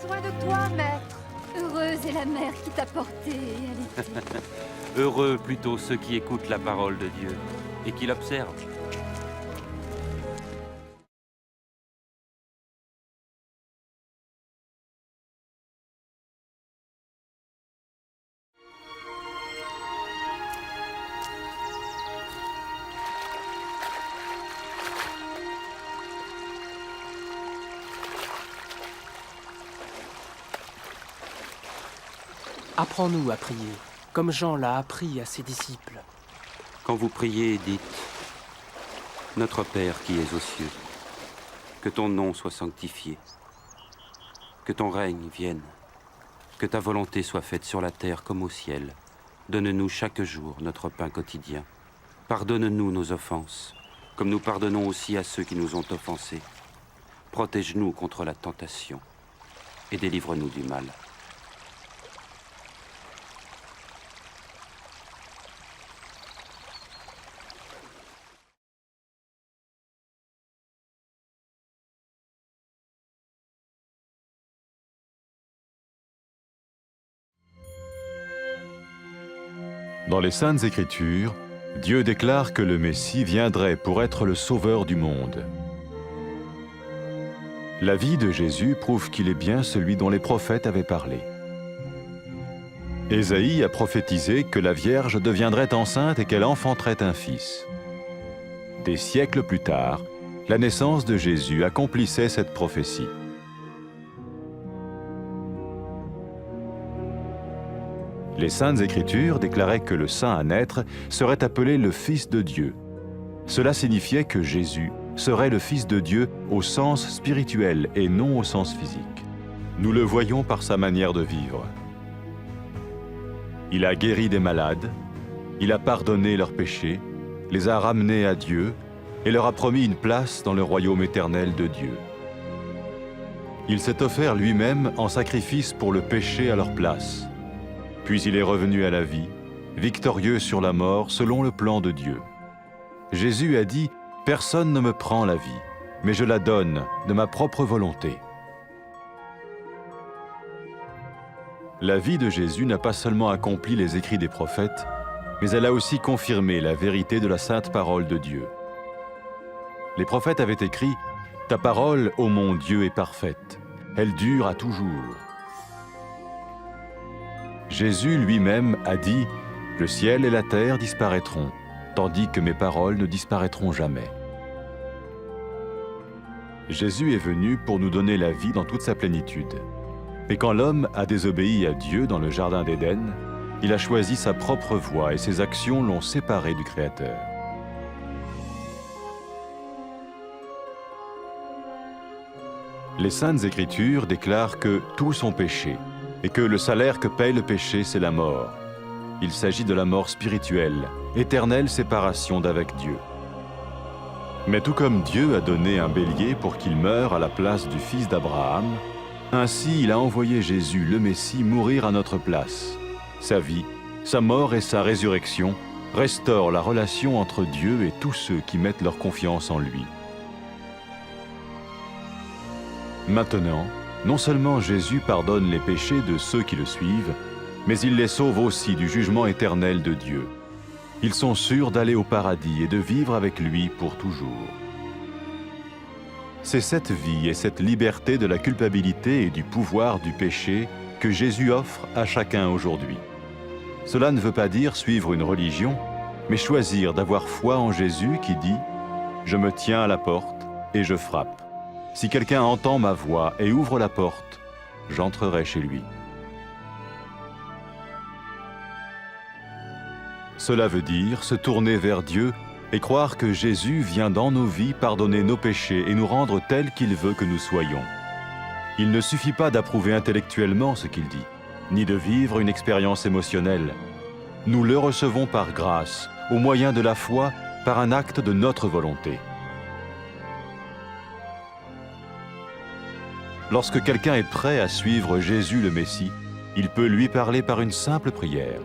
besoin de toi, maître. Heureuse est la mère qui t'a porté et allaitée. Heureux plutôt ceux qui écoutent la parole de Dieu et qui l'observent. Apprends-nous à prier, comme Jean l'a appris à ses disciples. Quand vous priez, dites « Notre Père qui es aux cieux, que ton nom soit sanctifié, que ton règne vienne, que ta volonté soit faite sur la terre comme au ciel. Donne-nous chaque jour notre pain quotidien. Pardonne-nous nos offenses, comme nous pardonnons aussi à ceux qui nous ont offensés. Protège-nous contre la tentation et délivre-nous du mal. » Dans les Saintes Écritures, Dieu déclare que le Messie viendrait pour être le sauveur du monde. La vie de Jésus prouve qu'il est bien celui dont les prophètes avaient parlé. Ésaïe a prophétisé que la Vierge deviendrait enceinte et qu'elle enfanterait un fils. Des siècles plus tard, la naissance de Jésus accomplissait cette prophétie. Les Saintes Écritures déclaraient que le saint à naître serait appelé le Fils de Dieu. Cela signifiait que Jésus serait le Fils de Dieu au sens spirituel et non au sens physique. Nous le voyons par sa manière de vivre. Il a guéri des malades, il a pardonné leurs péchés, les a ramenés à Dieu et leur a promis une place dans le royaume éternel de Dieu. Il s'est offert lui-même en sacrifice pour le péché à leur place. Puis il est revenu à la vie, victorieux sur la mort selon le plan de Dieu. Jésus a dit « Personne ne me prend la vie, mais je la donne de ma propre volonté. » La vie de Jésus n'a pas seulement accompli les écrits des prophètes, mais elle a aussi confirmé la vérité de la sainte parole de Dieu. Les prophètes avaient écrit « Ta parole, ô mon Dieu, est parfaite, elle dure à toujours. » Jésus lui-même a dit « Le ciel et la terre disparaîtront, tandis que mes paroles ne disparaîtront jamais. » Jésus est venu pour nous donner la vie dans toute sa plénitude. Et quand l'homme a désobéi à Dieu dans le jardin d'Éden, il a choisi sa propre voie et ses actions l'ont séparé du Créateur. Les Saintes Écritures déclarent que tous ont péché et que le salaire que paye le péché, c'est la mort. Il s'agit de la mort spirituelle, éternelle séparation d'avec Dieu. Mais tout comme Dieu a donné un bélier pour qu'il meure à la place du fils d'Abraham, ainsi il a envoyé Jésus, le Messie, mourir à notre place. Sa vie, sa mort et sa résurrection restaurent la relation entre Dieu et tous ceux qui mettent leur confiance en lui. Maintenant, non seulement Jésus pardonne les péchés de ceux qui le suivent, mais il les sauve aussi du jugement éternel de Dieu. Ils sont sûrs d'aller au paradis et de vivre avec lui pour toujours. C'est cette vie et cette liberté de la culpabilité et du pouvoir du péché que Jésus offre à chacun aujourd'hui. Cela ne veut pas dire suivre une religion, mais choisir d'avoir foi en Jésus qui dit « Je me tiens à la porte et je frappe. Si quelqu'un entend ma voix et ouvre la porte, j'entrerai chez lui. » Cela veut dire se tourner vers Dieu et croire que Jésus vient dans nos vies pardonner nos péchés et nous rendre tels qu'il veut que nous soyons. Il ne suffit pas d'approuver intellectuellement ce qu'il dit, ni de vivre une expérience émotionnelle. Nous le recevons par grâce, au moyen de la foi, par un acte de notre volonté. Lorsque quelqu'un est prêt à suivre Jésus le Messie, il peut lui parler par une simple prière.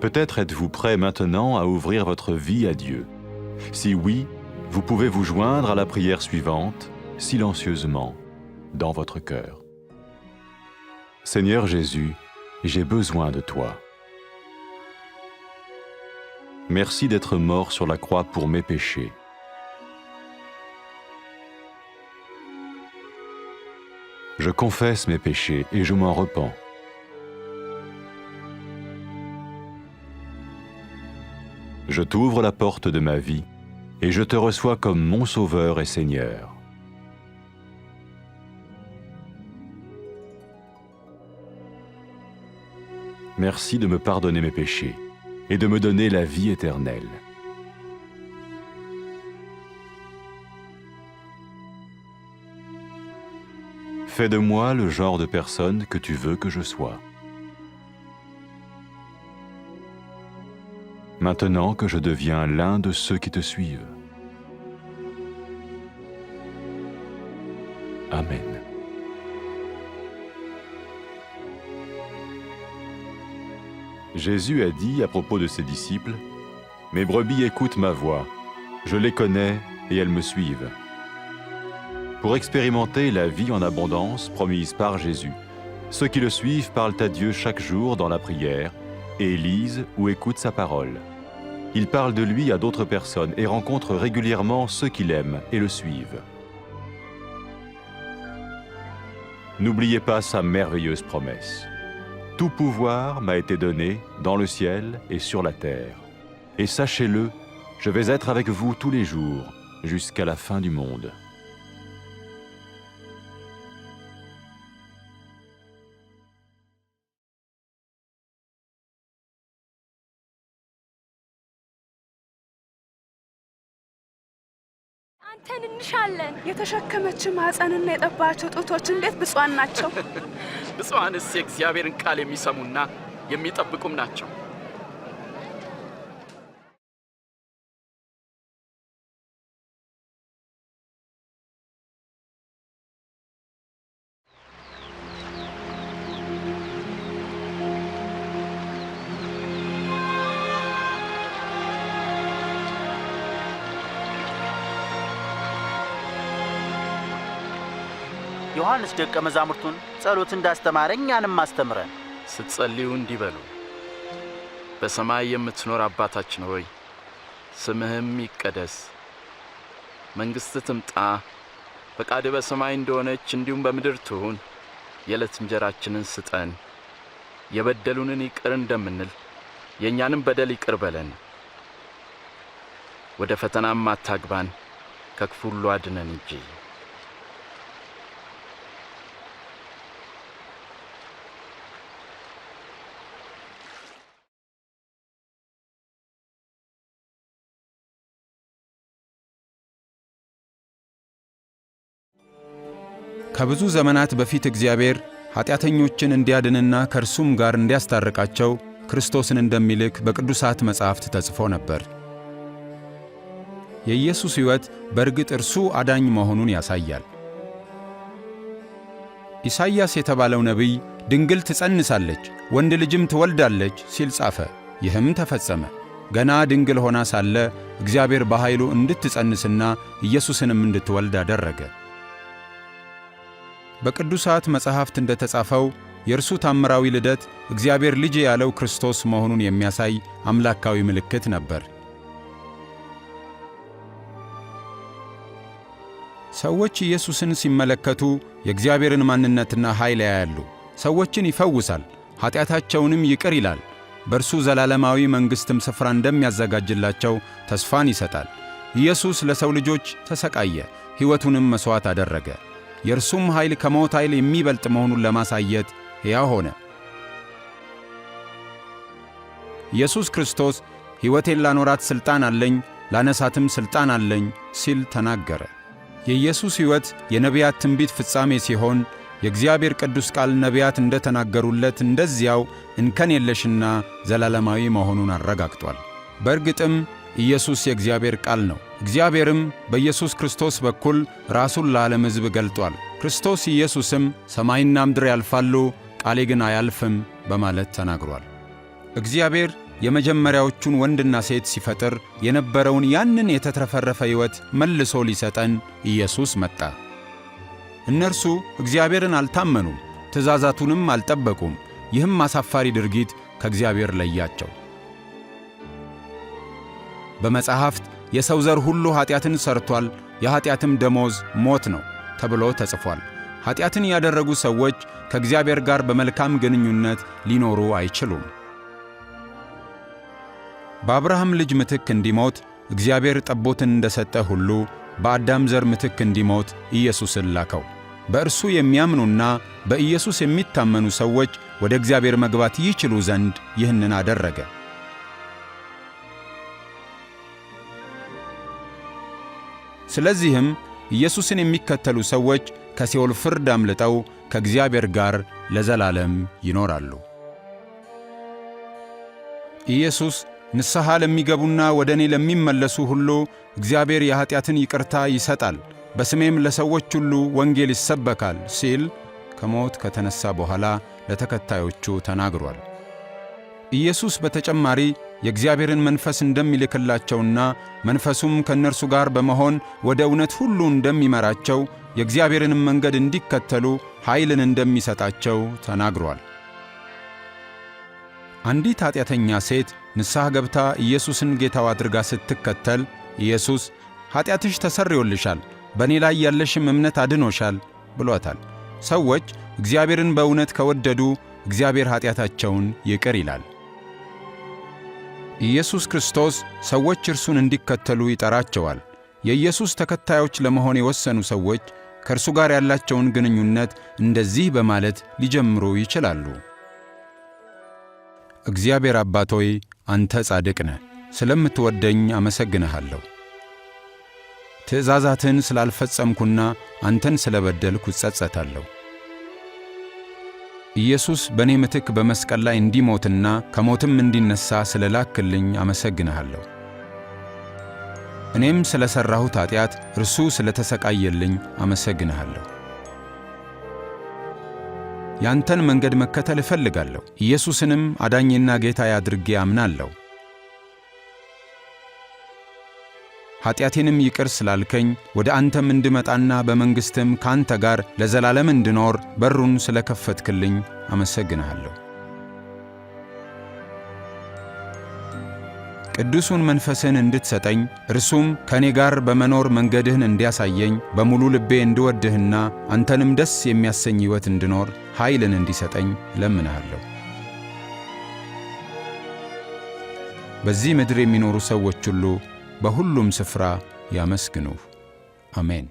Peut-être êtes-vous prêt maintenant à ouvrir votre vie à Dieu. Si oui, vous pouvez vous joindre à la prière suivante, silencieusement. dans votre cœur. Seigneur Jésus, j'ai besoin de toi. Merci d'être mort sur la croix pour mes péchés. Je confesse mes péchés et je m'en repens. Je t'ouvre la porte de ma vie et je te reçois comme mon Sauveur et Seigneur. Merci de me pardonner mes péchés et de me donner la vie éternelle. Fais de moi le genre de personne que tu veux que je sois. Maintenant que je deviens l'un de ceux qui te suivent. Amen. Jésus a dit à propos de ses disciples, « Mes brebis écoutent ma voix, je les connais et elles me suivent. » Pour expérimenter la vie en abondance promise par Jésus, ceux qui le suivent parlent à Dieu chaque jour dans la prière et lisent ou écoutent sa parole. Ils parlent de lui à d'autres personnes et rencontrent régulièrement ceux qui l'aiment et le suivent. N'oubliez pas sa merveilleuse promesse. Tout pouvoir m'a été donné dans le ciel et sur la terre. Et sachez-le, je vais être avec vous tous les jours, jusqu'à la fin du monde. አንተን እንሻለን የተሸከመች ማህፀንና የጠባቸው ጡቶች እንዴት ብፁዓን ናቸው። ብፁዓንስ የእግዚአብሔርን ቃል የሚሰሙና የሚጠብቁም ናቸው። ዮሐንስ ደቀ መዛሙርቱን ጸሎት እንዳስተማረ እኛንም አስተምረን። ስትጸልዩ እንዲህ በሉ። በሰማይ የምትኖር አባታችን ሆይ፣ ስምህም ይቀደስ፣ መንግሥትህ ትምጣ፣ ፈቃድህ በሰማይ እንደሆነች እንዲሁም በምድር ትሁን። የዕለት እንጀራችንን ስጠን፣ የበደሉንን ይቅር እንደምንል የእኛንም በደል ይቅር በለን። ወደ ፈተናም አታግባን፣ ከክፉ ሁሉ አድነን እንጂ። ከብዙ ዘመናት በፊት እግዚአብሔር ኃጢአተኞችን እንዲያድንና ከእርሱም ጋር እንዲያስታርቃቸው ክርስቶስን እንደሚልክ በቅዱሳት መጻሕፍት ተጽፎ ነበር። የኢየሱስ ሕይወት በእርግጥ እርሱ አዳኝ መሆኑን ያሳያል። ኢሳይያስ የተባለው ነቢይ ድንግል ትጸንሳለች፣ ወንድ ልጅም ትወልዳለች ሲል ጻፈ። ይህም ተፈጸመ። ገና ድንግል ሆና ሳለ እግዚአብሔር በኃይሉ እንድትጸንስና ኢየሱስንም እንድትወልድ አደረገ። በቅዱሳት መጻሕፍት እንደተጻፈው የእርሱ ታምራዊ ልደት እግዚአብሔር ልጅ ያለው ክርስቶስ መሆኑን የሚያሳይ አምላካዊ ምልክት ነበር። ሰዎች ኢየሱስን ሲመለከቱ የእግዚአብሔርን ማንነትና ኃይል ያያሉ። ሰዎችን ይፈውሳል፣ ኃጢአታቸውንም ይቅር ይላል። በእርሱ ዘላለማዊ መንግሥትም ስፍራ እንደሚያዘጋጅላቸው ተስፋን ይሰጣል። ኢየሱስ ለሰው ልጆች ተሰቃየ፣ ሕይወቱንም መሥዋዕት አደረገ። የእርሱም ኃይል ከሞት ኃይል የሚበልጥ መሆኑን ለማሳየት ሕያው ሆነ። ኢየሱስ ክርስቶስ ሕይወቴን ላኖራት ሥልጣን አለኝ፣ ላነሳትም ሥልጣን አለኝ ሲል ተናገረ። የኢየሱስ ሕይወት የነቢያት ትንቢት ፍጻሜ ሲሆን የእግዚአብሔር ቅዱስ ቃል ነቢያት እንደተናገሩለት እንደዚያው እንከን የለሽና ዘላለማዊ መሆኑን አረጋግጧል። በእርግጥም ኢየሱስ የእግዚአብሔር ቃል ነው። እግዚአብሔርም በኢየሱስ ክርስቶስ በኩል ራሱን ለዓለም ሕዝብ ገልጧል። ክርስቶስ ኢየሱስም ሰማይና ምድር ያልፋሉ፣ ቃሌ ግን አያልፍም በማለት ተናግሯል። እግዚአብሔር የመጀመሪያዎቹን ወንድና ሴት ሲፈጥር የነበረውን ያንን የተትረፈረፈ ሕይወት መልሶ ሊሰጠን ኢየሱስ መጣ። እነርሱ እግዚአብሔርን አልታመኑም፣ ትእዛዛቱንም አልጠበቁም። ይህም አሳፋሪ ድርጊት ከእግዚአብሔር ለያቸው። በመጻሕፍት የሰው ዘር ሁሉ ኀጢአትን ሠርቶአል፣ የኀጢአትም ደሞዝ ሞት ነው ተብሎ ተጽፏል። ኀጢአትን ያደረጉ ሰዎች ከእግዚአብሔር ጋር በመልካም ግንኙነት ሊኖሩ አይችሉም። በአብርሃም ልጅ ምትክ እንዲሞት እግዚአብሔር ጠቦትን እንደሰጠ ሁሉ በአዳም ዘር ምትክ እንዲሞት ኢየሱስን ላከው። በእርሱ የሚያምኑና በኢየሱስ የሚታመኑ ሰዎች ወደ እግዚአብሔር መግባት ይችሉ ዘንድ ይህንን አደረገ። ስለዚህም ኢየሱስን የሚከተሉ ሰዎች ከሲኦል ፍርድ አምልጠው ከእግዚአብሔር ጋር ለዘላለም ይኖራሉ። ኢየሱስ ንስሐ ለሚገቡና ወደ እኔ ለሚመለሱ ሁሉ እግዚአብሔር የኀጢአትን ይቅርታ ይሰጣል፣ በስሜም ለሰዎች ሁሉ ወንጌል ይሰበካል ሲል ከሞት ከተነሣ በኋላ ለተከታዮቹ ተናግሯል። ኢየሱስ በተጨማሪ የእግዚአብሔርን መንፈስ እንደሚልክላቸውና መንፈሱም ከእነርሱ ጋር በመሆን ወደ እውነት ሁሉ እንደሚመራቸው የእግዚአብሔርንም መንገድ እንዲከተሉ ኃይልን እንደሚሰጣቸው ተናግሯል። አንዲት ኀጢአተኛ ሴት ንስሐ ገብታ ኢየሱስን ጌታዋ አድርጋ ስትከተል ኢየሱስ ኀጢአትሽ ተሰርዮልሻል፣ በእኔ ላይ ያለሽም እምነት አድኖሻል ብሏታል። ሰዎች እግዚአብሔርን በእውነት ከወደዱ እግዚአብሔር ኀጢአታቸውን ይቅር ይላል። ኢየሱስ ክርስቶስ ሰዎች እርሱን እንዲከተሉ ይጠራቸዋል። የኢየሱስ ተከታዮች ለመሆን የወሰኑ ሰዎች ከእርሱ ጋር ያላቸውን ግንኙነት እንደዚህ በማለት ሊጀምሩ ይችላሉ። እግዚአብሔር አባት ሆይ፣ አንተ ጻድቅ ነህ። ስለምትወደኝ አመሰግንሃለሁ። ትእዛዛትን ስላልፈጸምኩና አንተን ስለበደልኩ እጸጸታለሁ። ኢየሱስ በእኔ ምትክ በመስቀል ላይ እንዲሞትና ከሞትም እንዲነሣ ስለ ላክልኝ አመሰግንሃለሁ። እኔም ስለ ሠራሁት ኀጢአት እርሱ ስለ ተሰቃየልኝ አመሰግንሃለሁ። ያንተን መንገድ መከተል እፈልጋለሁ። ኢየሱስንም አዳኜና ጌታዬ አድርጌ አምናለሁ። ኀጢአቴንም ይቅር ስላልከኝ ወደ አንተም እንድመጣና በመንግሥትም ካንተ ጋር ለዘላለም እንድኖር በሩን ስለ ከፈትክልኝ አመሰግንሃለሁ። ቅዱሱን መንፈስህን እንድትሰጠኝ እርሱም ከእኔ ጋር በመኖር መንገድህን እንዲያሳየኝ በሙሉ ልቤ እንድወድህና አንተንም ደስ የሚያሰኝ ሕይወት እንድኖር ኃይልን እንዲሰጠኝ እለምንሃለሁ። በዚህ ምድር የሚኖሩ ሰዎች ሁሉ በሁሉም ስፍራ ያመስግኑህ። አሜን።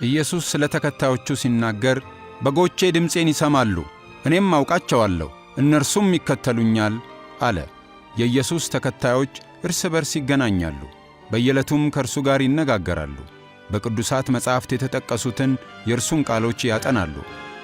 ኢየሱስ ስለ ተከታዮቹ ሲናገር በጎቼ ድምፄን ይሰማሉ፣ እኔም አውቃቸዋለሁ፣ እነርሱም ይከተሉኛል አለ። የኢየሱስ ተከታዮች እርስ በርስ ይገናኛሉ፣ በየዕለቱም ከእርሱ ጋር ይነጋገራሉ። በቅዱሳት መጻሕፍት የተጠቀሱትን የእርሱን ቃሎች ያጠናሉ፣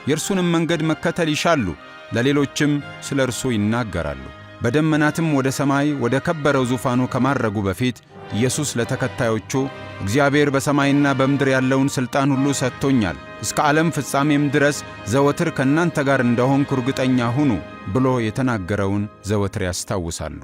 የእርሱንም መንገድ መከተል ይሻሉ፣ ለሌሎችም ስለ እርሱ ይናገራሉ። በደመናትም ወደ ሰማይ ወደ ከበረው ዙፋኑ ከማረጉ በፊት ኢየሱስ ለተከታዮቹ እግዚአብሔር በሰማይና በምድር ያለውን ሥልጣን ሁሉ ሰጥቶኛል፣ እስከ ዓለም ፍጻሜም ድረስ ዘወትር ከእናንተ ጋር እንደሆንኩ እርግጠኛ ሁኑ ብሎ የተናገረውን ዘወትር ያስታውሳሉ።